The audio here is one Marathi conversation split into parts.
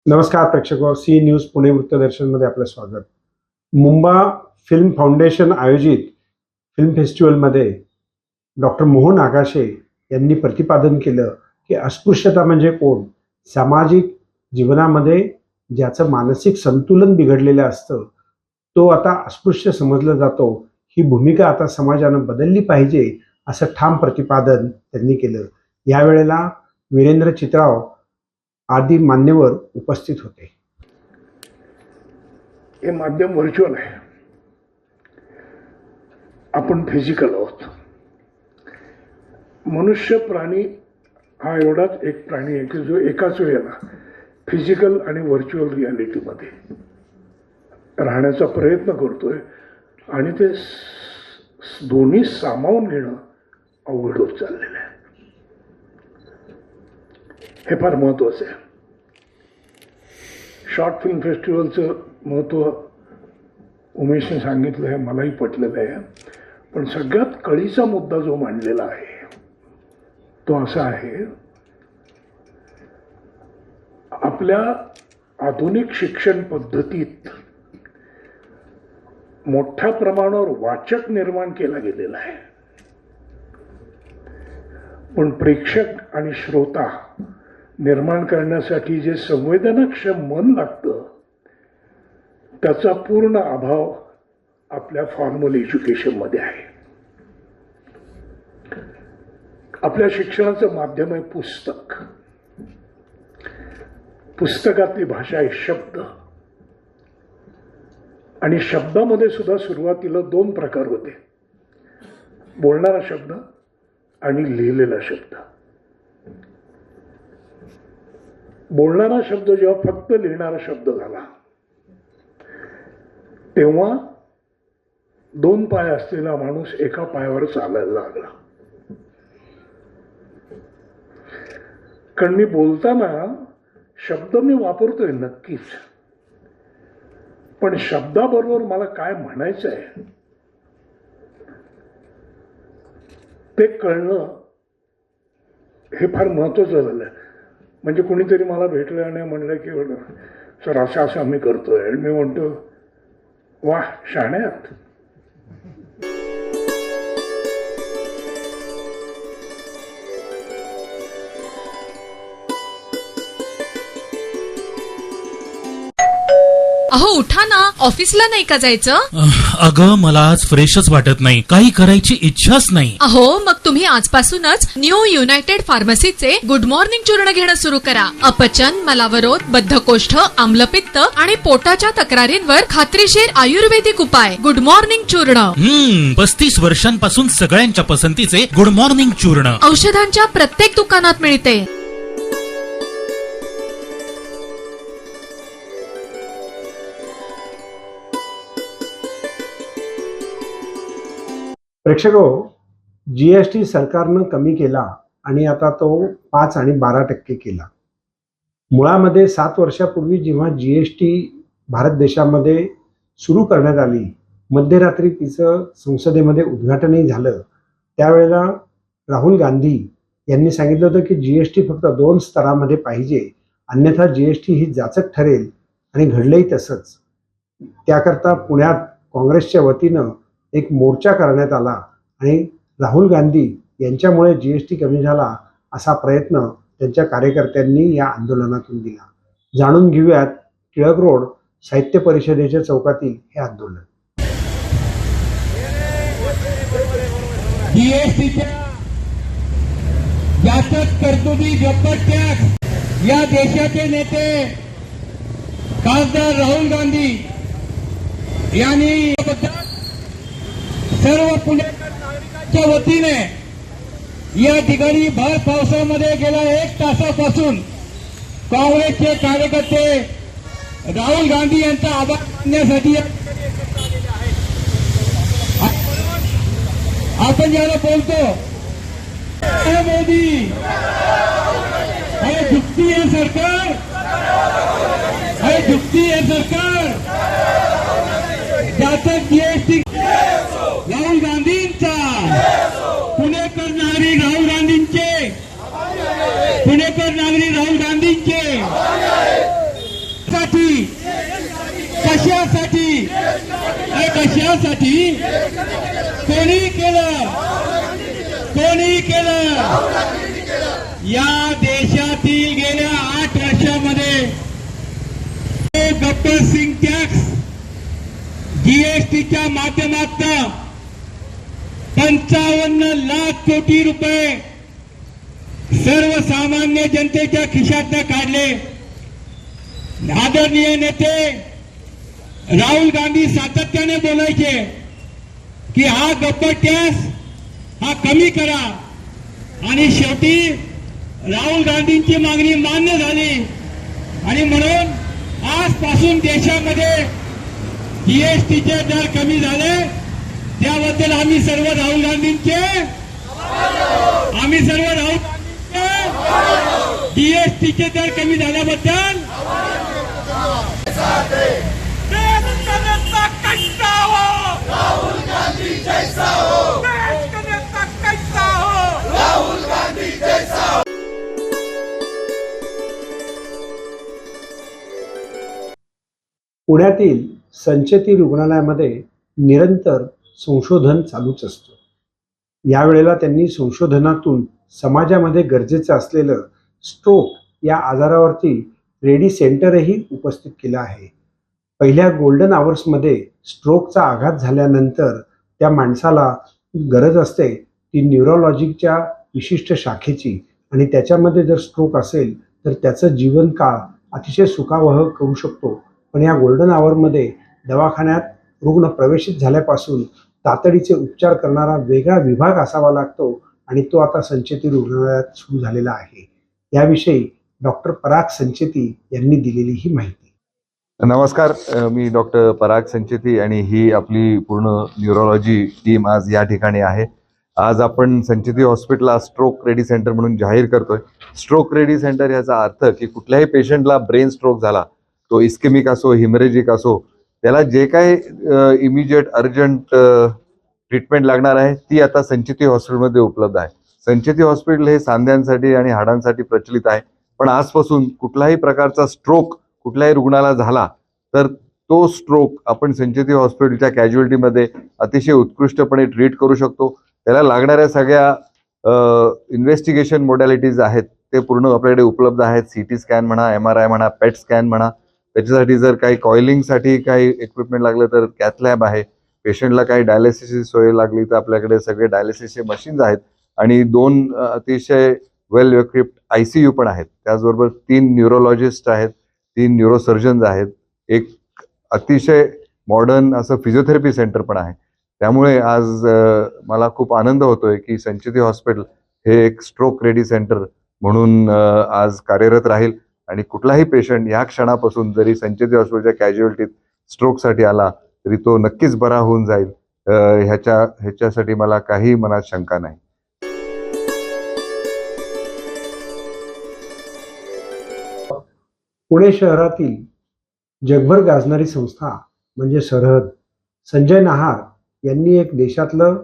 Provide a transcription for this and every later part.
नमस्कार प्रेक्षको, सी न्यूज पुणे वृत्तदर्शन मध्ये आपलं स्वागत. मुंबा फिल्म फाउंडेशन आयोजित फिल्म फेस्टिवलमध्ये डॉक्टर मोहन आगाशे यांनी प्रतिपादन केलं की अस्पृश्यता म्हणजे कोण. सामाजिक जीवनामध्ये ज्याचं मानसिक संतुलन बिघडलेलं असतं तो आता अस्पृश्य समजला जातो. ही भूमिका आता समाजानं बदलली पाहिजे असं ठाम प्रतिपादन त्यांनी केलं. यावेळेला वीरेंद्र चित्राव आदी मान्यवर उपस्थित होते. हे माध्यम व्हर्च्युअल आहे, आपण फिजिकल आहोत. मनुष्य प्राणी हा एवढाच एक प्राणी आहे की जो एकाच वेळेला फिजिकल आणि व्हर्च्युअल रियालिटीमध्ये राहण्याचा प्रयत्न करतोय आणि ते दोन्ही सामावून घेणं अवघड होत चाललेलं आहे. हे फार महत्वाचं आहे. शॉर्ट फिल्म फेस्टिवलचं महत्त्व उमेशने सांगितलं आहे, मलाही पटलेलं आहे. पण सगळ्यात कळीचा मुद्दा जो मांडलेला आहे तो असा आहे, आपल्या आधुनिक शिक्षण पद्धतीत मोठ्या प्रमाणावर वाचक निर्माण केला गेलेला आहे, पण प्रेक्षक आणि श्रोता निर्माण करण्यासाठी जे संवेदनाक्षम मन लागतं त्याचा पूर्ण अभाव आपल्या फॉर्मल एज्युकेशनमध्ये आहे. आपल्या शिक्षणाचं माध्यम आहे पुस्तक. पुस्तकातली भाषा आहे शब्द, आणि शब्दामध्ये सुद्धा सुरुवातीला दोन प्रकार होते, बोलणारा शब्द आणि लिहिलेला शब्द. बोलणारा शब्द जेव्हा फक्त लिहिणारा शब्द झाला तेव्हा दोन पाय असलेला माणूस एका पायावर चालायला लागला. कारण मी बोलताना शब्द मी वापरतोय नक्कीच, पण शब्दाबरोबर मला काय म्हणायचं आहे ते कळणं हे फार महत्वाचं झालं. म्हणजे कोणीतरी मला भेटलं आणि म्हणलं की सर असं असं आम्ही करतोय, आणि मी म्हणतो वा शहाणे आहात. अहो उठा ना, ऑफिसला नाही का जायचं? अगं मला आज फ्रेशच वाटत नाही, काही करायची इच्छाच नाही. अहो मग तुम्ही आजपासूनच न्यू युनायटेड फार्मसीचे गुड मॉर्निंग चूर्ण घेणं सुरू करा. अपचन, मलावरोध, बद्धकोष्ठ, आम्लपित्त आणि पोटाच्या तक्रारींवर खात्रीशीर आयुर्वेदिक उपाय. गुड मॉर्निंग चूर्ण. 35 वर्षांपासून सगळ्यांच्या पसंतीचे गुड मॉर्निंग चूर्ण औषधांच्या प्रत्येक दुकानात मिळते. प्रेक्षको, जीएसटी सरकारनं कमी केला आणि आता तो 5 आणि 12% केला. मुळामध्ये 7 वर्षापूर्वी जेव्हा जीएसटी भारत देशामध्ये सुरू करण्यात आली, मध्यरात्री तिचं संसदेमध्ये उद्घाटनही झालं. त्यावेळेला राहुल गांधी यांनी सांगितलं होतं की जीएसटी फक्त 2 स्तरामध्ये पाहिजे, अन्यथा जीएसटी ही जाचक ठरेल, आणि घडलंही तसंच. त्याकरता पुण्यात काँग्रेसच्या वतीनं एक मोर्चा करण्यात आला आणि राहुल गांधी यांच्यामुळे जीएसटी कमी झाला असा प्रयत्न त्यांच्या कार्यकर्त्यांनी या आंदोलनातून दिला. जाणून घेऊयात टिळक रोड साहित्य परिषदेच्या चौकातील हे आंदोलन. जीएसटीच्या जाचक तरतुदी टॅक्स या देशाचे नेते खासदार राहुल गांधी यांनी सर्व पुणेकर नागरिकांच्या वतीने या ठिकाणी भर पावसामध्ये गेल्या 1 तासापासून काँग्रेसचे कार्यकर्ते राहुल गांधी यांचा आभार मानण्यासाठी या ठिकाणी एकत्र आलेले आहेत. आपण ज्याला बोलतो मोदी अरे झुकती है सरकार, अरे झुकती है सरकार. जाचक जीएसटी राहुल गांधींचा, पुणेकर नागरिक राहुल गांधींचे, पुणेकर नागरिक राहुल गांधींचे. हे कशासाठी? कोणी केलं? कोणी केलं? या देशातील गेल्या 8 वर्षामध्ये गब्बर सिंग टॅक्स जीएसटीच्या माध्यमातून 55 लाख कोटी रुपये सर्वसामान्य जनतेच्या खिशातनं काढले. आदरणीय नेते राहुल गांधी सातत्याने बोलायचे की हा गब्बर टॅक्स हा कमी करा, आणि शेवटी राहुल गांधींची मागणी मान्य झाली आणि म्हणून आजपासून देशामध्ये जीएसटीचे दर कमी झाले. त्याबद्दल आम्ही सर्व राहुल गांधींचे जीएसटीचे दर कमी झाल्याबद्दल पुण्यातील संचेती रुग्णालयामध्ये निरंतर संशोधन चालूच असतं. यावेळेला त्यांनी संशोधनातून समाजामध्ये गरजेचं असलेलं स्ट्रोक या आजारावरती रेडी सेंटरही उपस्थित केलं आहे. पहिल्या गोल्डन आवर्समध्ये स्ट्रोकचा आघात झाल्यानंतर त्या माणसाला गरज असते ती न्यूरोलॉजीच्या विशिष्ट शाखेची, आणि त्याच्यामध्ये जर स्ट्रोक असेल तर त्याचं जीवनकाळ अतिशय सुखावह करू शकतो. पण या गोल्डन आवरमध्ये दवाखान्यात रुग्ण प्रवेशित झाल्यापासून तातडीचे उपचार करणारा वेगळा विभाग असावा लागतो, आणि तो आता संचेती रुग्णालयात सुरू झालेला आहे. याविषयी डॉक्टर पराग संचेती यांनी दिलेली ही माहिती. नमस्कार, मी डॉक्टर पराग संचेती आणि ही आपली पूर्ण न्यूरोलॉजी टीम आज या ठिकाणी आहे. आज आपण संचेती हॉस्पिटलला स्ट्रोक रेडी सेंटर म्हणून जाहीर करतोय. स्ट्रोक रेडी सेंटर याचा अर्थ की कुठल्याही पेशंटला ब्रेन स्ट्रोक झाला, तो इस्केमिक असो, हिमरेजिक असो, त्याला जे काही इमिजिएट अर्जंट ट्रीटमेंट लागणार आहे ती आता संचेती हॉस्पिटलमध्ये उपलब्ध आहे. संचेती हॉस्पिटल हे सांध्यांसाठी आणि हाडांसाठी प्रचलित आहे, पण आजपासून कुठलाही प्रकारचा स्ट्रोक कुठल्याही रुग्णाला झाला तर तो स्ट्रोक आपण संचेती हॉस्पिटलच्या कॅज्युअलिटीमध्ये अतिशय उत्कृष्टपणे ट्रीट करू शकतो. त्याला लागणाऱ्या सगळ्या इन्व्हेस्टिगेशन मोडॅलिटीज आहेत ते पूर्ण आपल्याकडे उपलब्ध आहेत. CT स्कॅन म्हणा, MRI म्हणा, PET स्कॅन म्हणा. त्याच्यासाठी जर काही कॉइलिंगसाठी काही इक्विपमेंट लागलं तर कॅथ लॅब आहे. पेशंटला काही डायलिसिसची सोय लागली तर आपल्याकडे सगळे डायलिसिसचे मशीन्स आहेत, आणि 2 अतिशय वेल इक्विप्ड ICU पण आहेत. त्याचबरोबर 3 न्यूरोलॉजिस्ट आहेत, 3 न्यूरोसर्जन्स आहेत, एक अतिशय मॉडर्न असं फिजिओथेरपी सेंटर पण आहे. त्यामुळे आज मला खूप आनंद होतोय की संचेती हॉस्पिटल हे एक स्ट्रोक रेडी सेंटर म्हणून आज कार्यरत राहील, आणि कुठलाही पेशंट या क्षणापासून जरी संचेती हॉस्पिटलच्या कॅज्युअलिटीत स्ट्रोकसाठी आला तरी तो नक्कीच बरा होऊन जाईल. ह्याच्यासाठी मला काही मनात शंका नाही. पुणे शहरातील जगभर गाजणारी संस्था म्हणजे सरहद. संजय नाहार यांनी एक देशातलं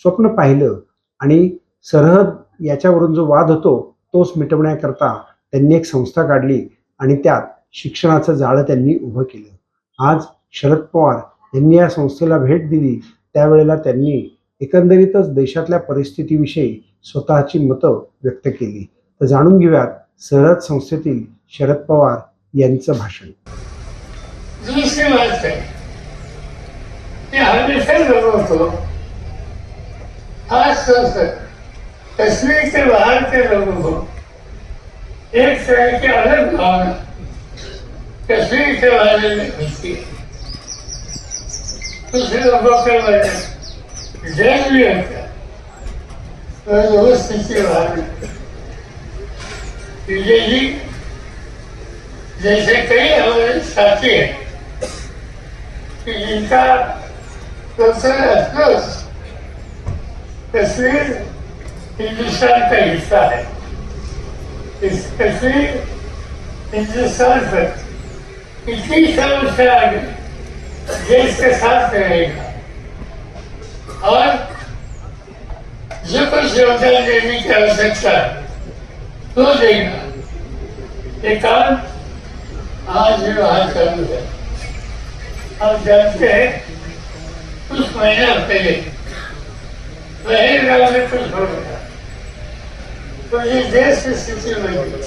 स्वप्न पाहिलं, आणि सरहद याच्यावरून जो वाद होतो तोच मिटवण्याकरता त्यांनी एक संस्था काढली, आणि त्यात शिक्षणाचं जाळं त्यांनी उभं केलं. आज शरद पवार यांनी या संस्थेला भेट दिली, त्यावेळेला त्यांनी एकंदरीतच देशातल्या परिस्थितीविषयी स्वतःची मतं व्यक्त केली. तर जाणून घेऊयात सरहद संस्थेतील शरद पवार यांचं भाषण. दूसरी बात है कि हमेशा लोगों को खास तौर पर कश्मीर के बाहर के लोगों को एक तरह की अलग भावना कश्मीर के बारे में होती है. कुछ लोगों के बारे में जेल भी होता है, तो दोस्त के बारे में जी जैसे कई हमारे साथी हैं कि जिनका सबसे अफसोस कश्मीर हिंदुस्तान का हिस्सा है. इस कश्मीर हिंदुस्तान पर इतनी सालों से आगे देश के साथ रहेगा, और जो कुछ योगदान देने की आवश्यकता है तो देगा. ये काम आज भी वहाँ चालू है. आप जानते हैं कुछ महीना पहले गाँव में कुछ हो गया तो ये देश की स्थिति बन गई।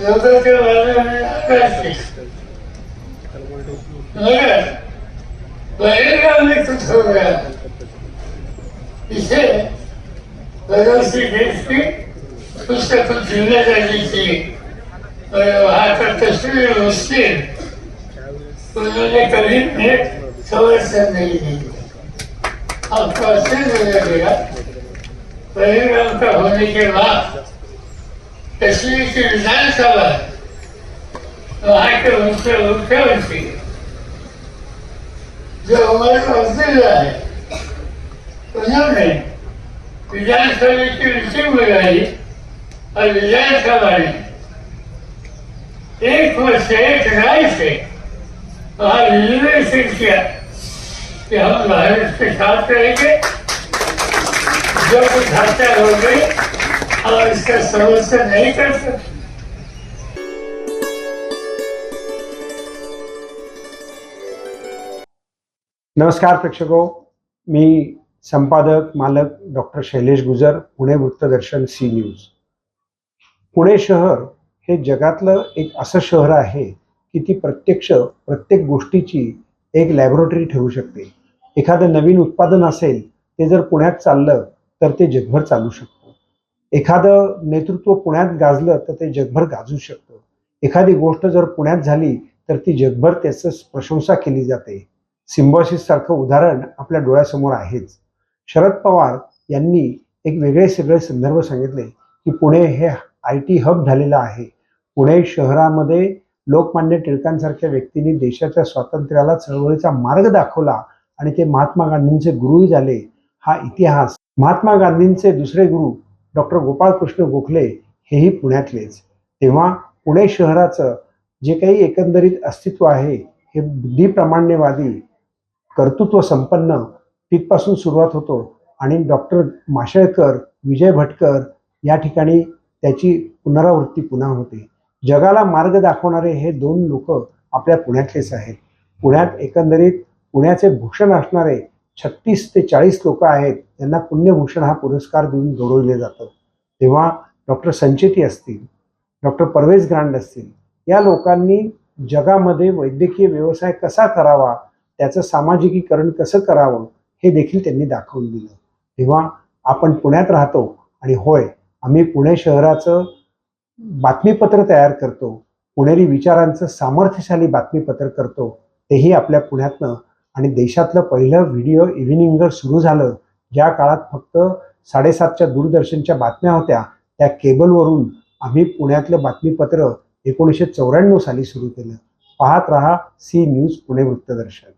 लोगों के बारे में आकाश थी मगर गाँव में कुछ हो गया इसे बदलती देश की उसका कुछ जिम्मेदारी थी और वहाँ का तस्वीर मुश्किल उन्होंने कभी नेट समर्थन नहीं दिया। आपको आश्चर्य लगेगा परिणाम का होने के बाद कश्मीर की विधानसभा वहाँ के मुख्यमंत्री जो हमारे अब्दुल्ला है उन्होंने विधानसभा की मीटिंग बुलाई और विधानसभा ने एक वर्ष एक राय से वहाँ निर्देशित किया कि हम भारत के साथ रहेंगे जो कुछ हत्या हो गई और इसका समर्थन नहीं कर सकते। नमस्कार प्रेक्षको, मी संपादक मालक डॉक्टर शैलेश गुजर, पुणे वृत्तदर्शन सी न्यूज। पुणे शहर हे जगातलं एक असं शहर आहे की ती प्रत्येक गोष्टीची एक लॅबोरेटरी ठरू शकते। एखादं नवीन उत्पादन असेल ते जर पुण्यात चाललं तर ते जगभर चालू शकतं। एखादं नेतृत्व पुण्यात गाजलं तर ते जगभर गाजू शकतं। एखादी गोष्ट जर पुण्यात झाली तर ती जगभर त्याचं प्रशंसा केली जाते। सिम्बॉसिस सारखं उदाहरण आपल्या डोळ्यासमोर आहेच। शरद पवार यांनी एक वेगळे सगळे संदर्भ सांगितले की पुणे हे IT हब झालेलं आहे। पुणे शहरामध्ये लोकमान्य टिळकांसारख्या व्यक्तींनी देशाच्या स्वातंत्र्याला चळवळीचा मार्ग दाखवला आणि ते महात्मा गांधींचे गुरुही झाले। हा इतिहास। महात्मा गांधींचे दुसरे गुरु डॉक्टर गोपाळकृष्ण गोखले हेही पुण्यातलेच। तेव्हा पुणे शहराचं जे काही एकंदरीत अस्तित्व आहे हे बुद्धिप्रामाण्यवादी कर्तृत्व संपन्न तिथपासून सुरुवात होतो आणि डॉक्टर माशेलकर, विजय भटकर या ठिकाणी त्याची पुनरावृत्ती पुन्हा होते। जगाला मार्ग दाखवणारे हे दोन लोक आपल्या पुण्यातलेच आहेत। पुण्यात एकंदरीत पुण्याचे भूषण असणारे 36 ते 40 लोक आहेत त्यांना पुण्यभूषण हा पुरस्कार देऊन गौरवले जातं। तेव्हा डॉक्टर संचेती असतील, डॉक्टर परवेज ग्रांड असतील, या लोकांनी जगामध्ये वैद्यकीय व्यवसाय कसा करावा, त्याचं सामाजिकीकरण कसं करावं हे देखील त्यांनी दाखवून दिलं। तेव्हा आपण पुण्यात राहतो आणि होय, आम्ही पुणे शहराचं बातमीपत्र तयार करतो, पुणेरी विचारांचं सामर्थ्यशाली बातमीपत्र करतो, तेही आपल्या पुण्यातनं। आणि देशातलं पहिलं व्हिडिओ इव्हिनिंगर सुरू झालं ज्या काळात फक्त 7:30च्या दूरदर्शनच्या बातम्या होत्या, त्या केबलवरून आम्ही पुण्यातलं बातमीपत्र 1994 साली सुरू केलं। पाहत रहा सी न्यूज पुणे वृत्तदर्शन।